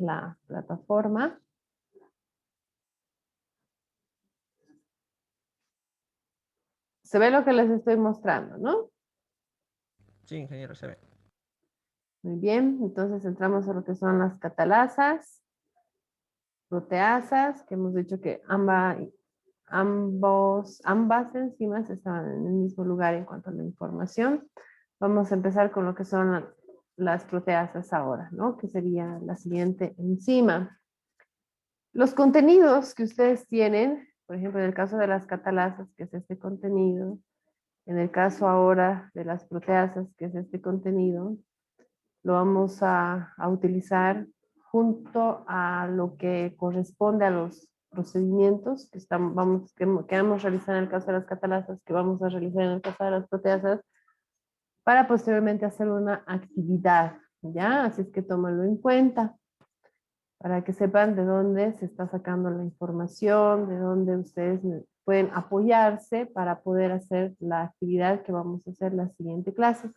la plataforma. Se ve lo que les estoy mostrando, ¿no? Sí, ingeniero, se ve. Muy bien, entonces entramos a lo que son las catalasas, proteasas, que hemos dicho que ambas enzimas estaban en el mismo lugar en cuanto a la información. Vamos a empezar con lo que son las proteasas ahora, ¿no? Que sería la siguiente enzima. Los contenidos que ustedes tienen, por ejemplo, en el caso de las catalasas, que es este contenido, en el caso ahora de las proteasas, que es este contenido, lo vamos a utilizar junto a lo que corresponde a los procedimientos que vamos a realizar en el caso de las catalasas, que vamos a realizar en el caso de las proteasas, para posteriormente hacer una actividad, ¿ya? Así es que tómalo en cuenta, para que sepan de dónde se está sacando la información, de dónde ustedes pueden apoyarse para poder hacer la actividad que vamos a hacer la siguiente clase.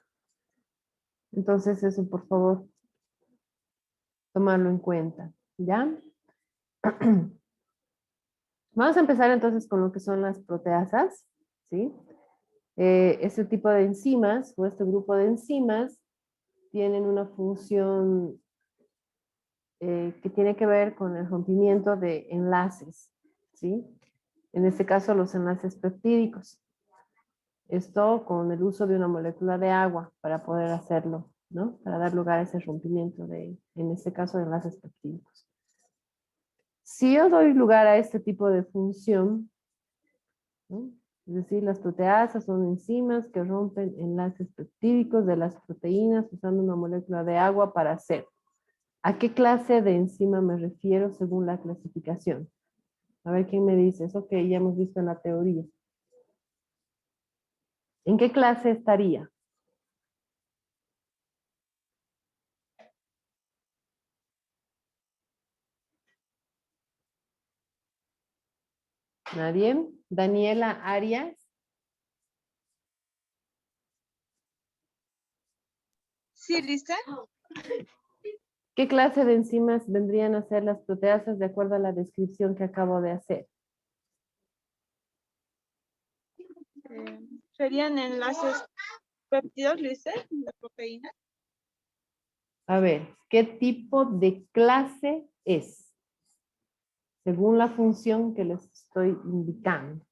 Entonces eso, por favor, tomarlo en cuenta, ¿ya? Vamos a empezar entonces con lo que son las proteasas, ¿sí? Este tipo de enzimas o este grupo de enzimas tienen una función que tiene que ver con el rompimiento de enlaces, ¿sí? En este caso los enlaces peptídicos. Esto con el uso de una molécula de agua para poder hacerlo, ¿no? Para dar lugar a ese rompimiento de, en este caso, de enlaces peptídicos. Si yo doy lugar a este tipo de función, ¿no? Es decir, las proteasas son enzimas que rompen enlaces peptídicos de las proteínas usando una molécula de agua para hacer. ¿A qué clase de enzima me refiero según la clasificación? A ver quién me dice eso que ya hemos visto en la teoría. ¿En qué clase estaría? ¿Nadie? Daniela Arias. Sí, lista. ¿Qué clase de enzimas vendrían a ser las proteasas de acuerdo a la descripción que acabo de hacer? Serían enlaces péptidos, lista, la proteína. A ver, ¿qué tipo de clase es? Según la función que les estoy indicando.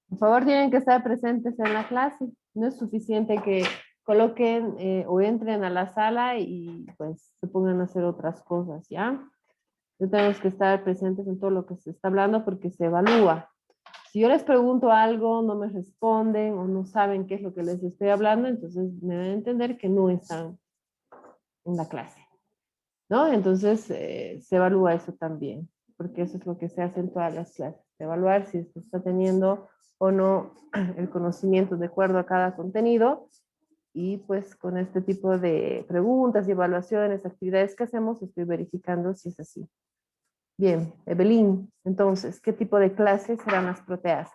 Por favor, tienen que estar presentes en la clase. No es suficiente que coloquen o entren a la sala y pues se pongan a hacer otras cosas, ¿ya? No tenemos que estar presentes en todo lo que se está hablando porque se evalúa. Si yo les pregunto algo, no me responden o no saben qué es lo que les estoy hablando, entonces me deben entender que no están en la clase, ¿no? Entonces se evalúa eso también, porque eso es lo que se hace en todas las clases, evaluar si se está teniendo o no el conocimiento de acuerdo a cada contenido, y pues con este tipo de preguntas y evaluaciones, actividades que hacemos, estoy verificando si es así. Bien, Evelyn, entonces, ¿qué tipo de clases serán las proteasas?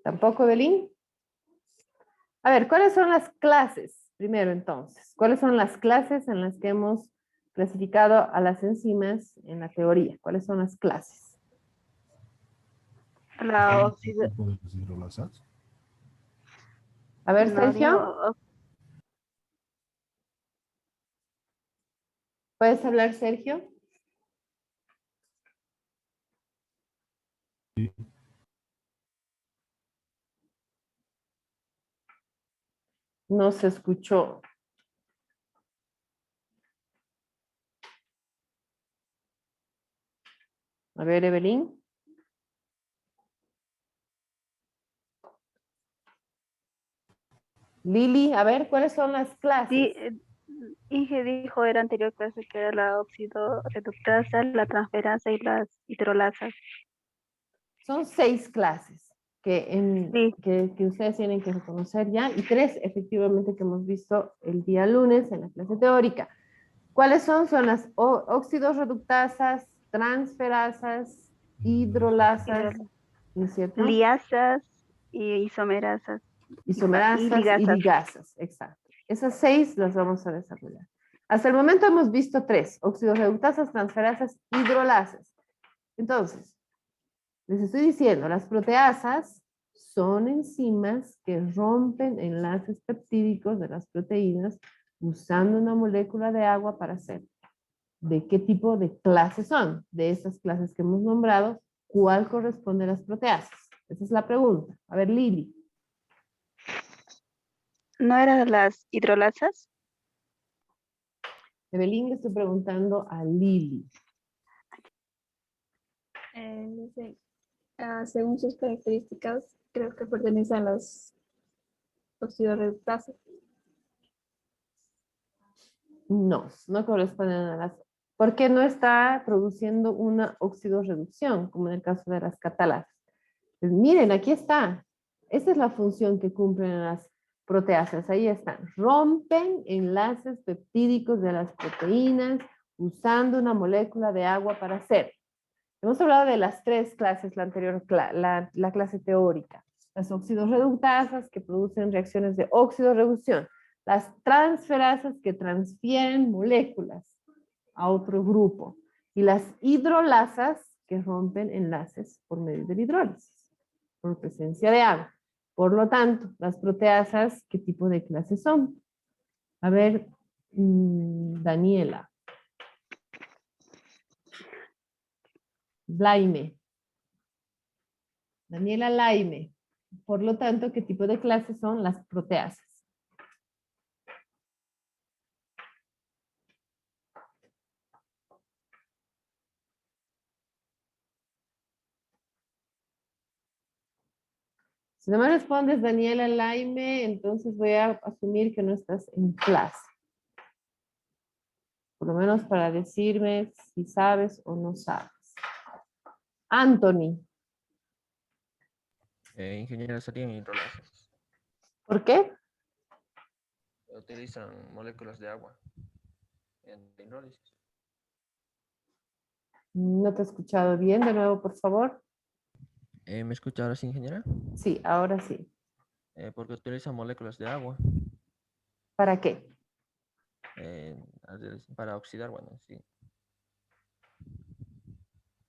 ¿Tampoco, Evelyn? A ver, ¿cuáles son las clases? Primero, entonces, ¿cuáles son las clases en las que hemos clasificado a las enzimas en la teoría? ¿Cuáles son las clases? La A ver, no Sergio, digo, ¿puedes hablar, Sergio? No se escuchó. A ver, Evelyn. Lili, a ver, ¿cuáles son las clases? Inge dijo en la anterior clase que era la óxido reductasa, la transferasa y las hidrolasas. Son 6 clases Sí, que ustedes tienen que reconocer ya, y 3 efectivamente que hemos visto el día lunes en la clase teórica. ¿Cuáles son? Son las óxidos reductasas, transferasas, hidrolasas, ¿no es cierto? Liasas y isomerasas. Isomerasas y ligasas. ligasas, exacto. Esas 6 las vamos a desarrollar. Hasta el momento hemos visto 3, óxidos reductasas, transferasas, hidrolasas. Entonces, les estoy diciendo, las proteasas son enzimas que rompen enlaces peptídicos de las proteínas usando una molécula de agua para hacerlo. ¿De qué tipo de clases son? De estas clases que hemos nombrado, ¿cuál corresponde a las proteasas? Esa es la pregunta. A ver, Lili. ¿No eran las hidrolasas? Evelyn, le estoy preguntando a Lili. Dice, según sus características, creo que pertenece a las oxidorreductasas. No, no corresponden a las... Porque no está produciendo una oxidorreducción, como en el caso de las catalasas. Pues miren, aquí está. Esta es la función que cumplen las proteasas. Ahí están. Rompen enlaces peptídicos de las proteínas usando una molécula de agua para hacer. Hemos hablado de las 3 clases, la anterior, la clase teórica. Las oxidorreductasas que producen reacciones de oxidorreducción. Las transferasas que transfieren moléculas a otro grupo. Y las hidrolasas que rompen enlaces por medio de la hidrólisis, por presencia de agua. Por lo tanto, las proteasas, ¿qué tipo de clases son? A ver, Daniela. Laime. Daniela Laime. Por lo tanto, ¿qué tipo de clases son las proteasas? Si no me respondes, Daniela Laime, entonces voy a asumir que no estás en clase. Por lo menos para decirme si sabes o no sabes. Anthony. Ingeniero, serían hidrolasas. ¿Por qué? Utilizan moléculas de agua en la hidrólisis. No te he escuchado bien. De nuevo, por favor. ¿Me escucha ahora sí, ingeniera? Sí, ahora sí. Porque utilizan moléculas de agua ¿Para qué? para oxidar, bueno, sí.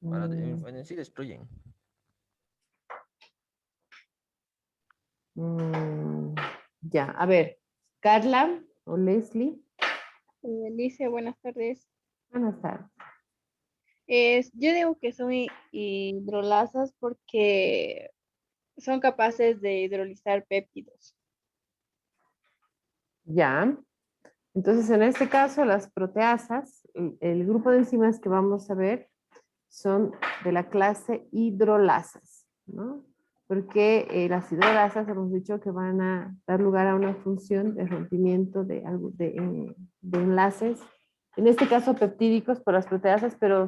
Bueno, en sí destruyen. Ya, a ver. Carla o Leslie. Dice, buenas tardes. Buenas tardes. Yo digo que son hidrolasas porque son capaces de hidrolizar péptidos. Ya. Entonces, en este caso, las proteasas, el grupo de enzimas que vamos a ver son de la clase hidrolasas, ¿no? Porque las hidrolasas hemos dicho que van a dar lugar a una función de rompimiento de enlaces, en este caso peptídicos por las proteasas, pero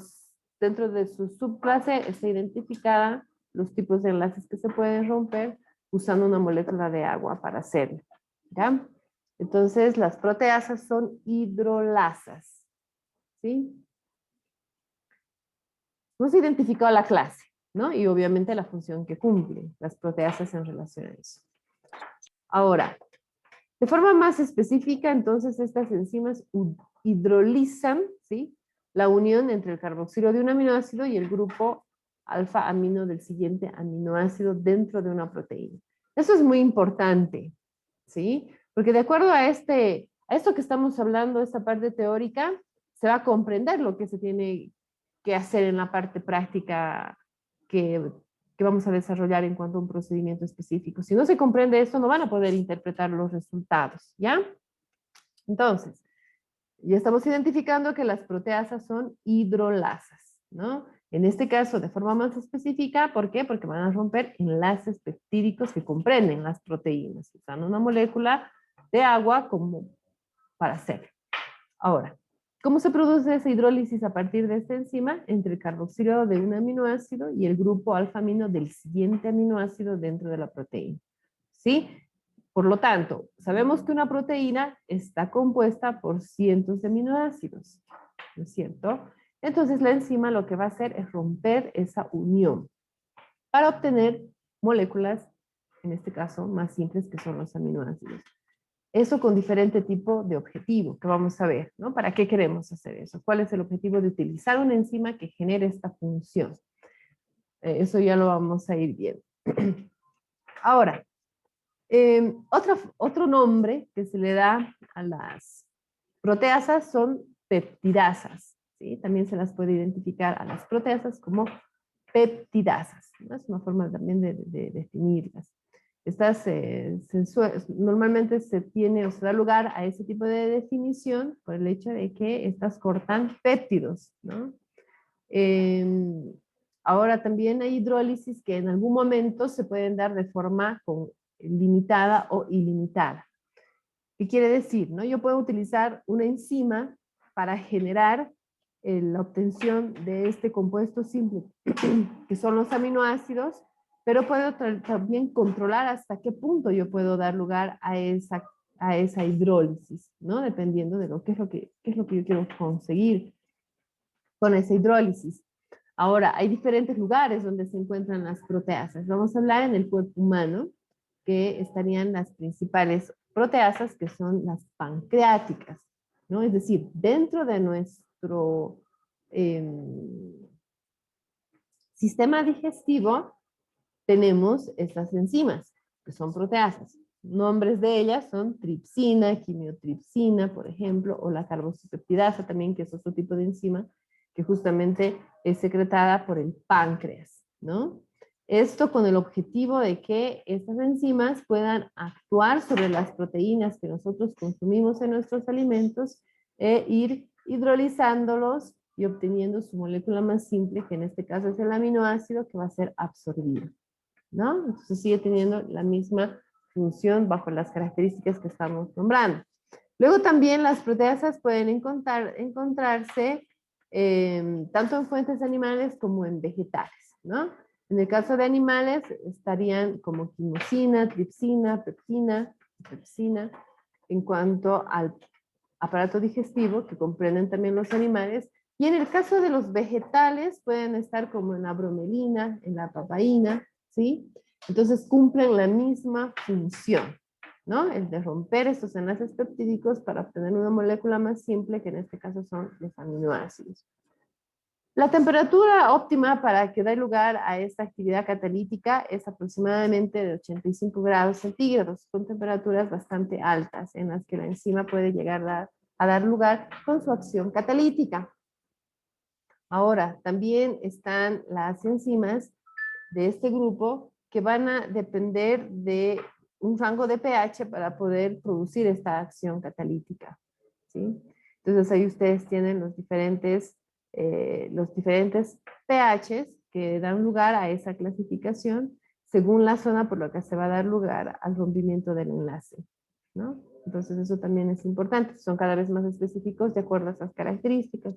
dentro de su subclase está identificada los tipos de enlaces que se pueden romper usando una molécula de agua para hacerlo, ¿ya? Entonces, las proteasas son hidrolasas, ¿sí? Hemos identificado la clase, ¿no? Y obviamente la función que cumplen las proteasas en relación a eso. Ahora, de forma más específica, entonces estas enzimas hidrolizan, ¿sí? La unión entre el carboxilo de un aminoácido y el grupo alfa amino del siguiente aminoácido dentro de una proteína. Eso es muy importante, ¿sí? Porque de acuerdo a esto que estamos hablando, esta parte teórica, se va a comprender lo que se tiene que hacer en la parte práctica que vamos a desarrollar en cuanto a un procedimiento específico. Si no se comprende esto, no van a poder interpretar los resultados, ¿ya? Entonces, ya estamos identificando que las proteasas son hidrolasas, ¿no? En este caso, de forma más específica, ¿por qué? Porque van a romper enlaces peptídicos que comprenden las proteínas, usando una molécula de agua como para hacerlo. Ahora, ¿cómo se produce esa hidrólisis a partir de esta enzima? Entre el carboxilo de un aminoácido y el grupo alfa-amino del siguiente aminoácido dentro de la proteína. ¿Sí? Por lo tanto, sabemos que una proteína está compuesta por cientos de aminoácidos, ¿no es cierto? Entonces la enzima lo que va a hacer es romper esa unión para obtener moléculas, en este caso, más simples que son los aminoácidos. Eso con diferente tipo de objetivo que vamos a ver, ¿no? ¿Para qué queremos hacer eso? ¿Cuál es el objetivo de utilizar una enzima que genere esta función? Eso ya lo vamos a ir viendo. Ahora, otro nombre que se le da a las proteasas son peptidasas, ¿sí? También se las puede identificar a las proteasas como peptidasas, ¿no? Es una forma también de definirlas. Estas normalmente se tiene o se da lugar a ese tipo de definición por el hecho de que estas cortan péptidos, ¿no? Ahora también hay hidrólisis que en algún momento se pueden dar de forma limitada o ilimitada. ¿Qué quiere decir? ¿No? Yo puedo utilizar una enzima para generar la obtención de este compuesto simple, que son los aminoácidos, pero puedo también controlar hasta qué punto yo puedo dar lugar a esa hidrólisis, ¿no? Dependiendo de qué es lo que yo quiero conseguir con esa hidrólisis. Ahora, hay diferentes lugares donde se encuentran las proteasas. Vamos a hablar en el cuerpo humano, que estarían las principales proteasas, que son las pancreáticas, ¿no? Es decir, dentro de nuestro sistema digestivo tenemos estas enzimas, que son proteasas. Nombres de ellas son tripsina, quimiotripsina, por ejemplo, o la carboxipeptidasa también, que es otro tipo de enzima, que justamente es secretada por el páncreas, ¿no? Esto con el objetivo de que estas enzimas puedan actuar sobre las proteínas que nosotros consumimos en nuestros alimentos e ir hidrolizándolos y obteniendo su molécula más simple, que en este caso es el aminoácido, que va a ser absorbido, ¿no? Entonces sigue teniendo la misma función bajo las características que estamos nombrando. Luego también las proteasas pueden encontrarse tanto en fuentes animales como en vegetales, ¿no? En el caso de animales estarían como quimosina, tripsina, pepsina, en cuanto al aparato digestivo, que comprenden también los animales, y en el caso de los vegetales pueden estar como en la bromelina, en la papaína, ¿sí? Entonces cumplen la misma función, ¿no? El de romper estos enlaces peptídicos para obtener una molécula más simple, que en este caso son los aminoácidos. La temperatura óptima para que dé lugar a esta actividad catalítica es aproximadamente de 85 grados centígrados, con temperaturas bastante altas en las que la enzima puede llegar a dar lugar con su acción catalítica. Ahora, también están las enzimas de este grupo que van a depender de un rango de pH para poder producir esta acción catalítica, ¿sí? Entonces ahí ustedes tienen los diferentes pHs que dan lugar a esa clasificación según la zona por la que se va a dar lugar al rompimiento del enlace, ¿no? Entonces eso también es importante, son cada vez más específicos de acuerdo a esas características.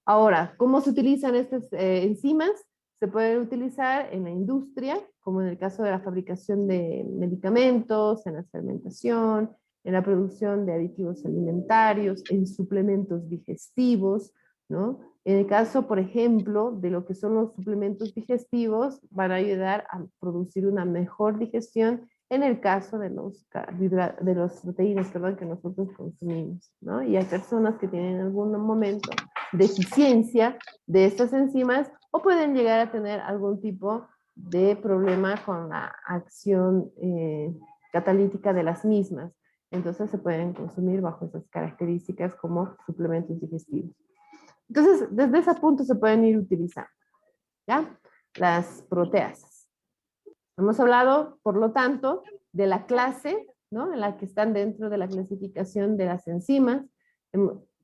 Ahora, ¿cómo se utilizan estas enzimas? Se pueden utilizar en la industria, como en el caso de la fabricación de medicamentos, en la fermentación, en la producción de aditivos alimentarios, en suplementos digestivos, ¿no? En el caso, por ejemplo, de lo que son los suplementos digestivos, van a ayudar a producir una mejor digestión en el caso de los proteínas, perdón, que nosotros consumimos, ¿no? Y hay personas que tienen en algún momento deficiencia de estas enzimas o pueden llegar a tener algún tipo de problema con la acción catalítica de las mismas. Entonces se pueden consumir bajo esas características como suplementos digestivos. Entonces, desde ese punto se pueden ir utilizando, ¿ya? Las proteasas. Hemos hablado, por lo tanto, de la clase, ¿no? En la que están dentro de la clasificación de las enzimas,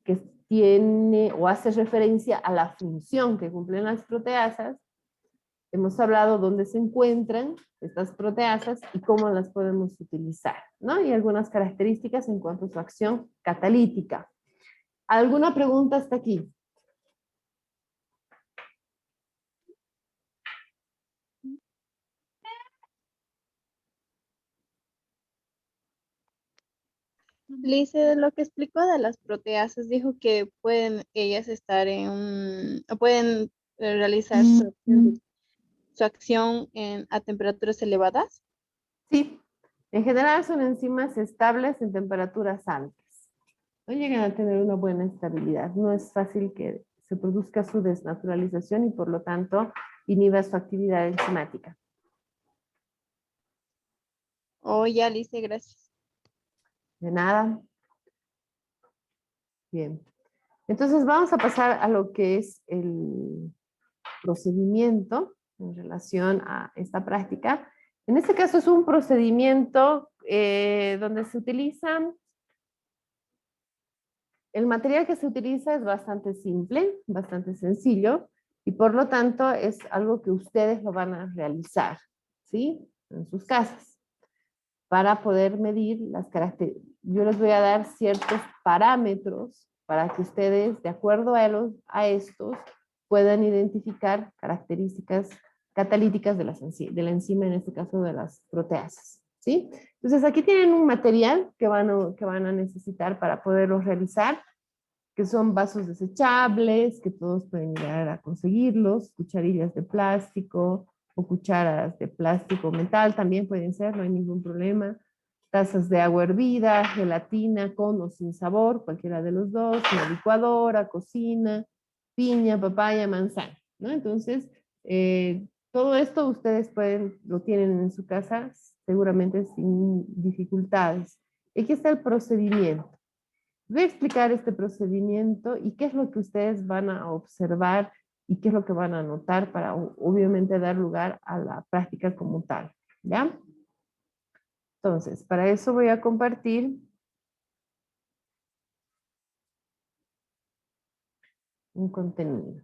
que tiene o hace referencia a la función que cumplen las proteasas. Hemos hablado dónde se encuentran estas proteasas y cómo las podemos utilizar, ¿no? Y algunas características en cuanto a su acción catalítica. ¿Alguna pregunta hasta aquí? Lice, lo que explicó de las proteasas, dijo que pueden ellas estar o pueden realizar su acción a temperaturas elevadas. Sí, en general son enzimas estables en temperaturas altas. No llegan a tener una buena estabilidad. No es fácil que se produzca su desnaturalización y por lo tanto inhiba su actividad enzimática. Oh, ya, Lice, gracias. De nada. Bien. Entonces vamos a pasar a lo que es el procedimiento en relación a esta práctica. En este caso es un procedimiento donde se utilizan, el material que se utiliza es bastante simple, bastante sencillo, y por lo tanto es algo que ustedes lo van a realizar, ¿sí? En sus casas, para poder medir las características. Yo les voy a dar ciertos parámetros para que ustedes, de acuerdo a estos, puedan identificar características catalíticas de la enzima, en este caso de las proteasas, ¿sí? Entonces aquí tienen un material que van a necesitar para poderlo realizar, que son vasos desechables, que todos pueden llegar a conseguirlos, cucharillas de plástico o cucharas de plástico o metal también pueden ser, no hay ningún problema. Tazas de agua hervida, gelatina con o sin sabor, cualquiera de los dos, una licuadora, cocina, piña, papaya, manzana, ¿no? Entonces, todo esto ustedes lo tienen en su casa seguramente sin dificultades. Aquí está el procedimiento. Voy a explicar este procedimiento y qué es lo que ustedes van a observar y qué es lo que van a anotar para obviamente dar lugar a la práctica como tal, ¿ya? Entonces, para eso voy a compartir un contenido.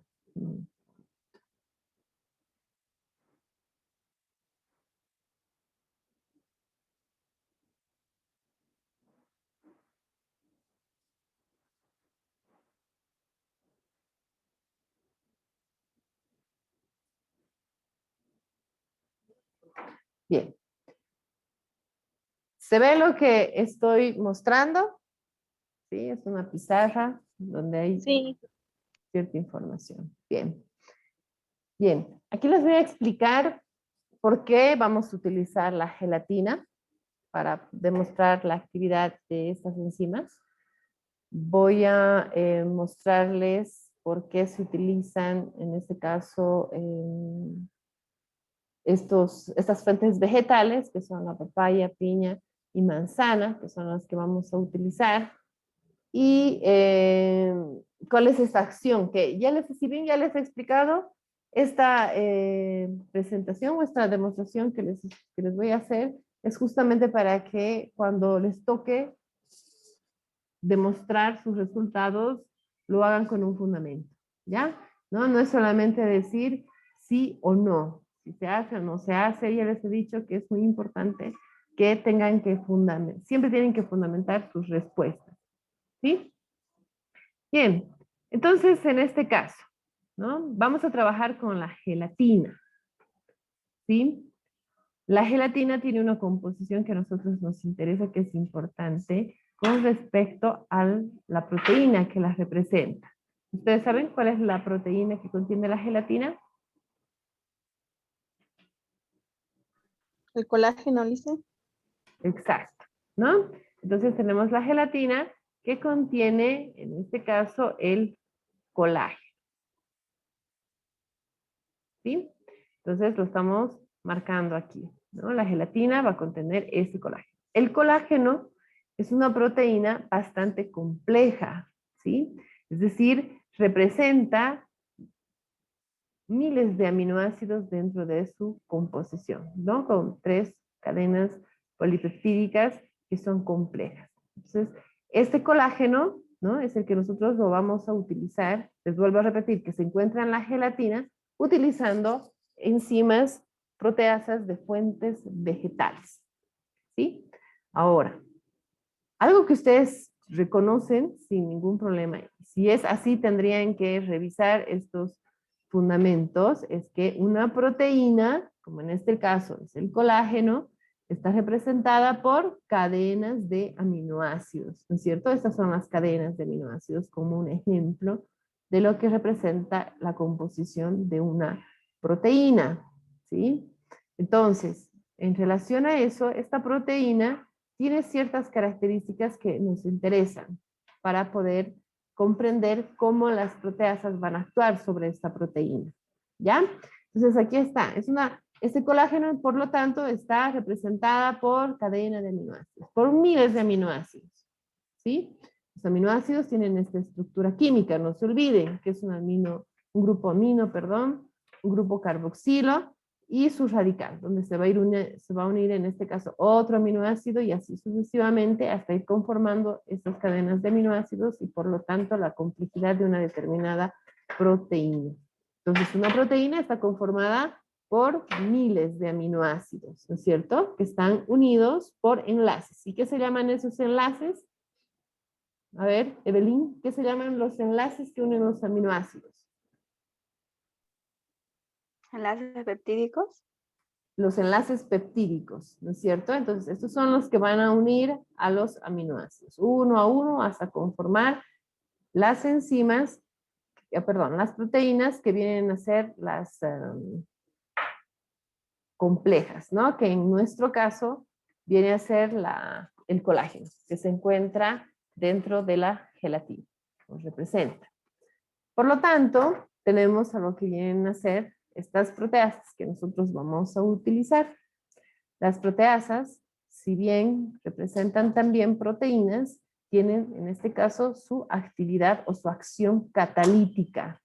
Bien. ¿Se ve lo que estoy mostrando? Sí, es una pizarra donde hay Sí. cierta información. Bien. Bien, aquí les voy a explicar por qué vamos a utilizar la gelatina para demostrar la actividad de estas enzimas. Voy a mostrarles por qué se utilizan, en este caso, estas fuentes vegetales, que son la papaya, piña y manzana, que son las que vamos a utilizar. Y cuál es esta acción, que si bien ya les he explicado, esta presentación o esta demostración que les voy a hacer es justamente para que cuando les toque demostrar sus resultados, lo hagan con un fundamento, ¿ya? No es solamente decir sí o no, si se hace o no se hace. Ya les he dicho que es muy importante que tengan que siempre tienen que fundamentar sus respuestas, ¿sí? Bien, entonces en este caso, ¿no? Vamos a trabajar con la gelatina, ¿sí? La gelatina tiene una composición que a nosotros nos interesa, que es importante, con respecto a la proteína que la representa. ¿Ustedes saben cuál es la proteína que contiene la gelatina? El colágeno, Lice. Exacto, ¿no? Entonces tenemos la gelatina que contiene, en este caso, el colágeno. ¿Sí? Entonces lo estamos marcando aquí, ¿no? La gelatina va a contener ese colágeno. El colágeno es una proteína bastante compleja, ¿sí? Es decir, representa miles de aminoácidos dentro de su composición, ¿no? Con 3 cadenas polipeptídicas que son complejas. Entonces, este colágeno, ¿no? Es el que nosotros lo vamos a utilizar, les vuelvo a repetir, que se encuentra en la gelatina, utilizando enzimas proteasas de fuentes vegetales, ¿sí? Ahora, algo que ustedes reconocen sin ningún problema, si es así tendrían que revisar estos fundamentos, es que una proteína, como en este caso es el colágeno, Está representada por cadenas de aminoácidos, ¿no es cierto? Estas son las cadenas de aminoácidos como un ejemplo de lo que representa la composición de una proteína, ¿sí? Entonces, en relación a eso, esta proteína tiene ciertas características que nos interesan para poder comprender cómo las proteasas van a actuar sobre esta proteína, ¿ya? Entonces aquí está, este colágeno, por lo tanto, está representada por cadena de aminoácidos, por miles de aminoácidos, ¿sí? Los aminoácidos tienen esta estructura química, no se olviden que es un grupo amino, perdón, un grupo carboxilo y su radical, donde se va a unir en este caso otro aminoácido y así sucesivamente hasta ir conformando estas cadenas de aminoácidos y por lo tanto la complejidad de una determinada proteína. Entonces una proteína está conformada por miles de aminoácidos, ¿no es cierto? Que están unidos por enlaces. ¿Y qué se llaman esos enlaces? A ver, Evelyn, ¿qué se llaman los enlaces que unen los aminoácidos? Enlaces peptídicos. Los enlaces peptídicos, ¿no es cierto? Entonces, estos son los que van a unir a los aminoácidos, uno a uno, hasta conformar las enzimas, las proteínas que vienen a ser las complejas, ¿no? Que en nuestro caso viene a ser el colágeno, que se encuentra dentro de la gelatina, nos representa. Por lo tanto, tenemos a lo que vienen a ser estas proteasas que nosotros vamos a utilizar. Las proteasas, si bien representan también proteínas, tienen en este caso su actividad o su acción catalítica,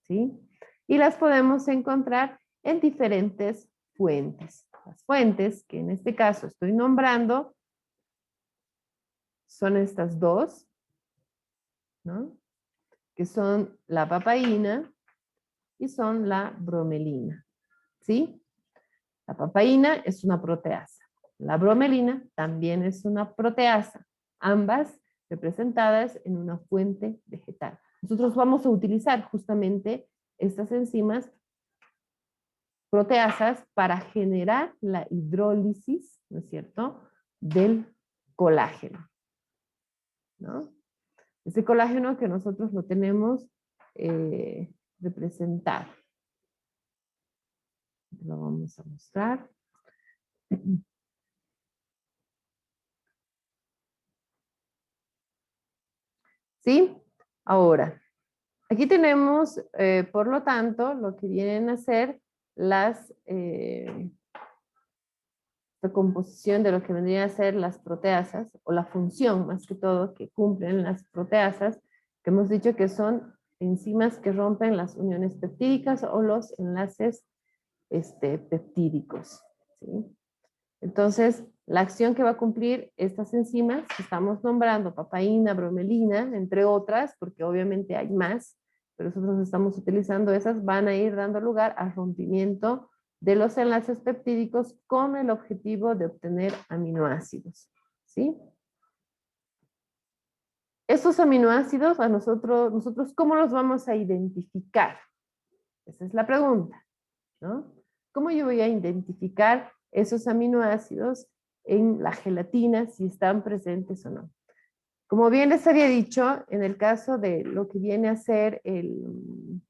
¿sí? Y las podemos encontrar en diferentes fuentes. Las fuentes que en este caso estoy nombrando son estas dos, ¿no? Que son la papaína y son la bromelina, ¿sí? La papaína es una proteasa. La bromelina también es una proteasa, ambas representadas en una fuente vegetal. Nosotros vamos a utilizar justamente estas enzimas proteasas para generar la hidrólisis, ¿no es cierto?, del colágeno, ¿no? Ese colágeno que nosotros lo tenemos representado. Lo vamos a mostrar. ¿Sí? Ahora, aquí tenemos, por lo tanto, lo que vienen a ser la composición de lo que vendrían a ser las proteasas, o la función más que todo que cumplen las proteasas, que hemos dicho que son enzimas que rompen las uniones peptídicas o los enlaces peptídicos, ¿sí? Entonces, la acción que va a cumplir estas enzimas, que estamos nombrando papaína, bromelina, entre otras, porque obviamente hay más, pero nosotros estamos utilizando esas, van a ir dando lugar al rompimiento de los enlaces peptídicos con el objetivo de obtener aminoácidos, ¿sí? Estos aminoácidos, nosotros ¿cómo los vamos a identificar? Esa es la pregunta, ¿no? ¿Cómo yo voy a identificar esos aminoácidos en la gelatina, si están presentes o no? Como bien les había dicho, en el caso de lo que viene a ser el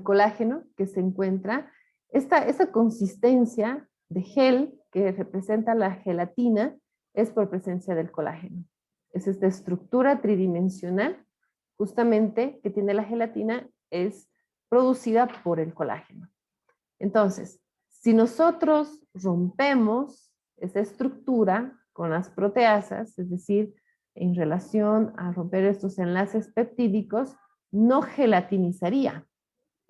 colágeno que se encuentra, esta consistencia de gel que representa la gelatina es por presencia del colágeno. Es esta estructura tridimensional justamente que tiene la gelatina, es producida por el colágeno. Entonces, si nosotros rompemos esa estructura con las proteasas, es decir, en relación a romper estos enlaces peptídicos, no gelatinizaría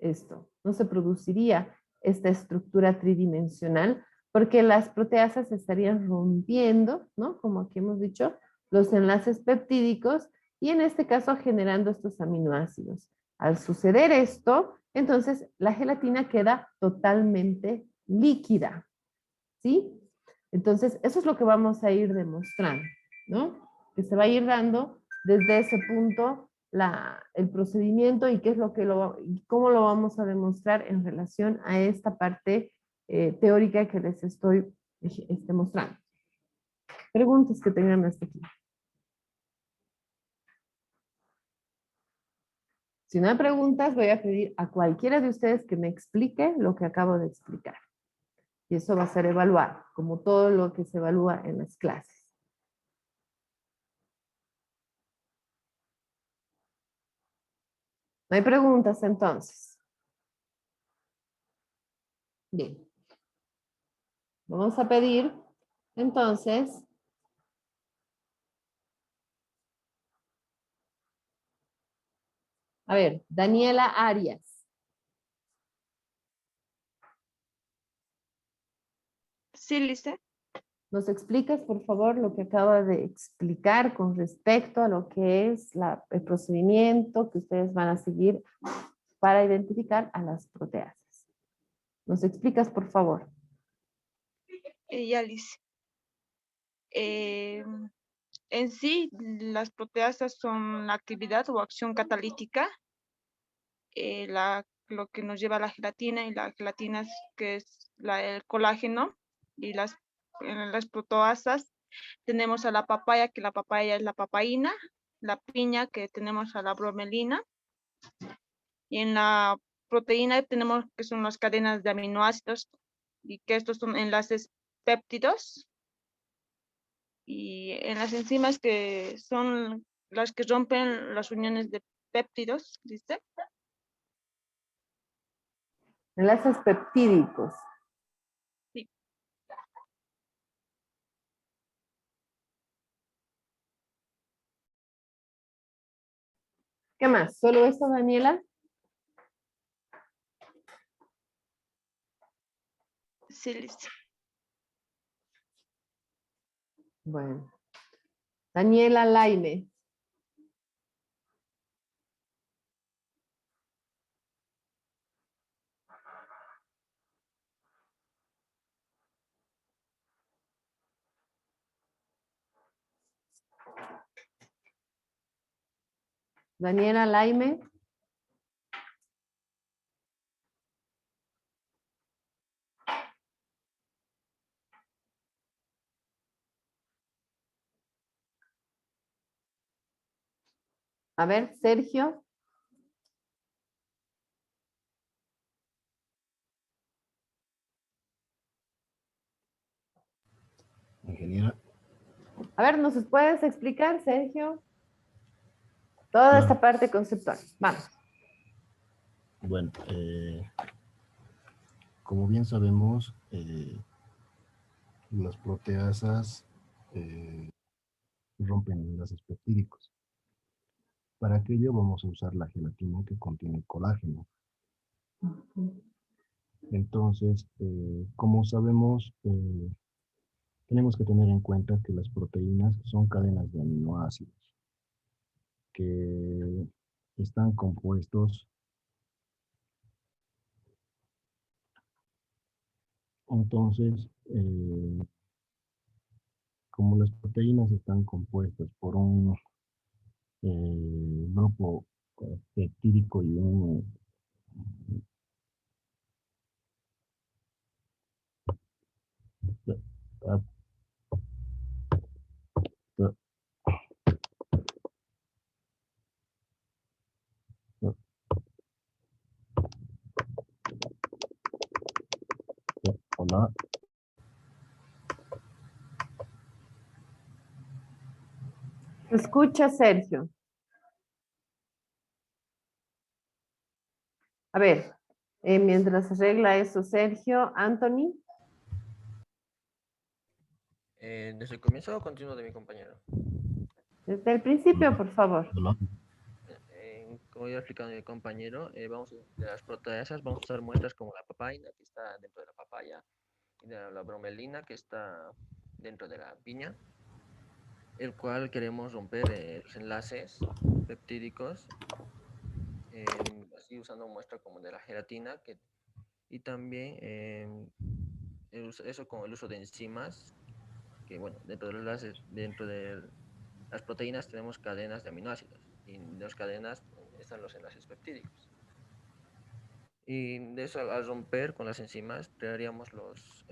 esto, no se produciría esta estructura tridimensional, porque las proteasas estarían rompiendo, ¿no? Como aquí hemos dicho, los enlaces peptídicos y en este caso generando estos aminoácidos. Al suceder esto, entonces la gelatina queda totalmente líquida, ¿sí? Entonces, eso es lo que vamos a ir demostrando, ¿no? Que se va a ir dando desde ese punto el procedimiento y qué es lo que cómo lo vamos a demostrar en relación a esta parte teórica que les estoy mostrando. Preguntas que tengan hasta aquí. Si no hay preguntas, voy a pedir a cualquiera de ustedes que me explique lo que acabo de explicar. Y eso va a ser evaluado, como todo lo que se evalúa en las clases. No hay preguntas entonces. Bien. Vamos a pedir entonces a ver, Daniela Arias. Sí, Lisa. ¿Nos explicas, por favor, lo que acaba de explicar con respecto a lo que es el procedimiento que ustedes van a seguir para identificar a las proteasas? ¿Nos explicas, por favor? Ya, Lisa. En sí, las proteasas son la actividad o acción catalítica, lo que nos lleva a la gelatina, y la gelatina que es el colágeno, y en las proteasas tenemos a la papaya, que la papaya es la papaína, la piña, que tenemos a la bromelina, y en la proteína tenemos que son las cadenas de aminoácidos, y que estos son enlaces péptidos, y en las enzimas que son las que rompen las uniones de péptidos, ¿viste? Enlaces peptídicos. Sí. ¿Qué más? ¿Solo eso, Daniela? Sí, listo. Bueno. Daniela Laime. Daniela Laime. A ver, Sergio. Ingeniera. A ver, ¿nos puedes explicar, Sergio? Toda Claro. esta parte conceptual. Vamos. Bueno, como bien sabemos, las proteasas rompen enlaces peptídicos. Para aquello vamos a usar la gelatina que contiene colágeno. Entonces, como sabemos, tenemos que tener en cuenta que las proteínas son cadenas de aminoácidos que están compuestos. Entonces, como las proteínas están compuestas por un grupo peptídico y un hola. Escucha, Sergio. A ver, mientras arregla eso, Sergio, Anthony. ¿Desde el comienzo o continuo de mi compañero? Desde el principio, por favor. Hola. Como ya ha explicado mi compañero, de las proteasas vamos a usar muestras como la papaina, que está dentro de la papaya, y de la bromelina, que está dentro de la piña, el cual queremos romper los enlaces peptídicos, así usando muestra como de la gelatina, y también eso con el uso de enzimas, que bueno, dentro de las proteínas tenemos cadenas de aminoácidos, y en las cadenas están los enlaces peptídicos. Y de eso, al romper con las enzimas, crearíamos los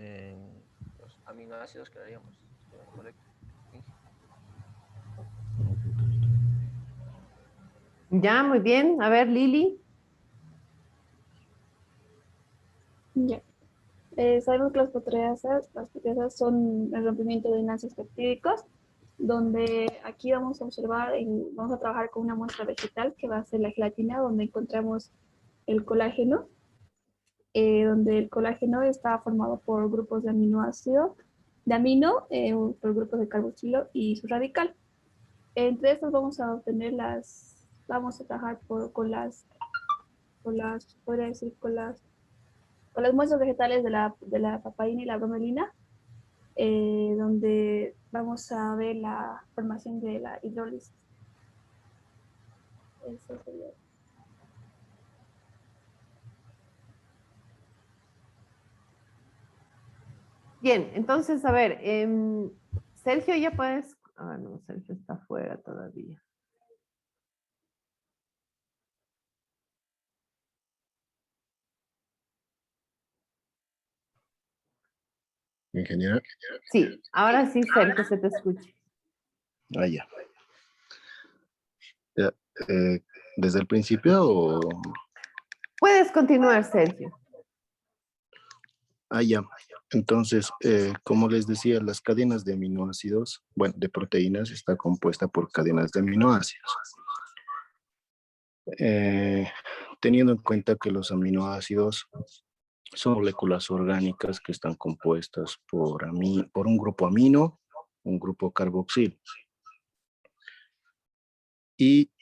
aminoácidos, crearíamos. ¿Correcto? Ya, muy bien. A ver, Lili. Ya. Sabemos que las proteasas son el rompimiento de enlaces peptídicos, donde aquí vamos a observar, vamos a trabajar con una muestra vegetal que va a ser la gelatina, donde encontramos el colágeno, donde el colágeno está formado por grupos de aminoácido, por grupos de carboxilo y su radical. Entre estos vamos a obtener vamos a trabajar podría decir, con las muestras vegetales de la papaína y la bromelina, donde vamos a ver la formación de la hidrólisis. Eso sería. Bien, entonces, a ver, Sergio, ya puedes. Ah, no, Sergio está fuera todavía. Ingeniera. Sí, ahora sí, Sergio, se te escucha. Ah, ya. Ya, ¿desde el principio o...? Puedes continuar, Sergio. Ah, ya. Entonces, como les decía, las cadenas de aminoácidos, bueno, de proteínas, está compuesta por cadenas de aminoácidos. Teniendo en cuenta que los aminoácidos son moléculas orgánicas que están compuestas por un grupo amino, un grupo carboxil. Y